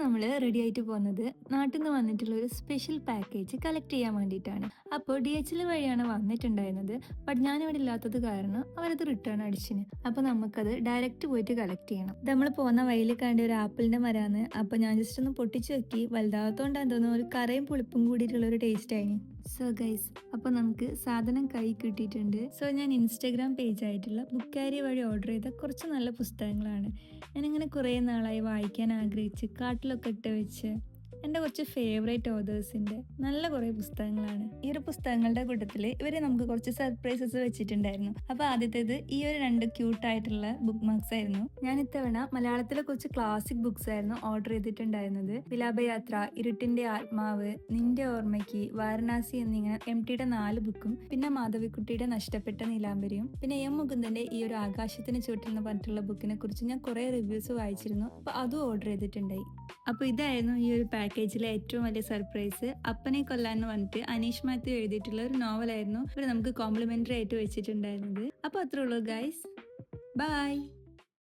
നമ്മൾ റെഡി ആയിട്ട് പോകുന്നത് നാട്ടിൽ നിന്ന് വന്നിട്ടുള്ള ഒരു സ്പെഷ്യൽ പാക്കേജ് കളക്ട് ചെയ്യാൻ വേണ്ടിയിട്ടാണ്. അപ്പോൾ DHL വഴിയാണ് വന്നിട്ടുണ്ടായിരുന്നത്. ബട്ട് ഞാനിവിടെ ഇല്ലാത്തത് കാരണം അവരത് റിട്ടേൺ അടിച്ചിന്. അപ്പോൾ നമുക്കത് ഡയറക്റ്റ് പോയിട്ട് കളക്ട് ചെയ്യണം. നമ്മൾ പോകുന്ന വഴിയിൽ കണ്ട ഒരു ആപ്പിളിന്റെ മരാന്ന്. അപ്പോൾ ഞാൻ ജസ്റ്റ് ഒന്ന് പൊട്ടിച്ചു നോക്കി, വലുതാകത്തോണ്ടാന്ന് തോന്നുന്നു ഒരു കറയും പുളിപ്പും കൂടിയിട്ടുള്ള ഒരു ടേസ്റ്റ് ആയിന്. സോ ഗൈസ്, അപ്പോൾ നമുക്ക് സാധനം കൈ കിട്ടിയിട്ടുണ്ട്. സോ ഞാൻ ഇൻസ്റ്റാഗ്രാം പേജ് ആയിട്ടുള്ള ബുക്കാരി വഴി ഓർഡർ ചെയ്ത കുറച്ച് നല്ല പുസ്തകങ്ങളാണ്. ഞാനിങ്ങനെ കുറേ നാളായി വായിക്കാൻ ആഗ്രഹിച്ച് കാട്ടിലൊക്കെ ഇട്ട് വെച്ച് എൻ്റെ കുറച്ച് ഫേവറേറ്റ് ഓതേഴ്സിൻ്റെ നല്ല കുറേ പുസ്തകങ്ങളാണ്. ഈ ഒരു പുസ്തകങ്ങളുടെ കൂട്ടത്തിൽ ഇവർ നമുക്ക് കുറച്ച് സർപ്രൈസസ് വെച്ചിട്ടുണ്ടായിരുന്നു. അപ്പോൾ ആദ്യത്തേത് ഈ ഒരു 2 ക്യൂട്ടായിട്ടുള്ള ബുക്ക് മാർക്സ് ആയിരുന്നു. ഞാൻ ഇത്തവണ മലയാളത്തിലെ കുറച്ച് ക്ലാസിക് ബുക്സ് ആയിരുന്നു ഓർഡർ ചെയ്തിട്ടുണ്ടായിരുന്നത്. വിലാപയാത്ര, ഇരുട്ടിന്റെ ആത്മാവ്, നിന്റെ ഓർമ്മയ്ക്ക്, വാരണാസി എന്നിങ്ങനെ MTയുടെ 4 ബുക്കും, പിന്നെ മാധവിക്കുട്ടിയുടെ നഷ്ടപ്പെട്ട നീലാംബരിയും, പിന്നെ M മുകുന്ദന്റെ ഈ ഒരു ആകാശത്തിന് ചുവട്ടിൽ എന്ന് പറഞ്ഞിട്ടുള്ള ബുക്കിനെ കുറിച്ച് ഞാൻ കുറേ റിവ്യൂസ് വായിച്ചിരുന്നു. അപ്പോൾ അതും ഓർഡർ ചെയ്തിട്ടുണ്ടായി. അപ്പോൾ ഇതായിരുന്നു ഈ ഒരു പാക്കേജിലെ ഏറ്റവും വലിയ സർപ്രൈസ്. അപ്പനെ കൊല്ലാൻ എന്ന് പറഞ്ഞിട്ട് അനീഷ് മാത്യു എഴുതിയിട്ടുള്ള ഒരു നോവലായിരുന്നു ഇവർ നമുക്ക് കോംപ്ലിമെന്ററി ആയിട്ട് വെച്ചിട്ടുണ്ടായിരുന്നത്. അപ്പോൾ അത്രേ ഉള്ളൂ ഗൈസ്, ബൈ.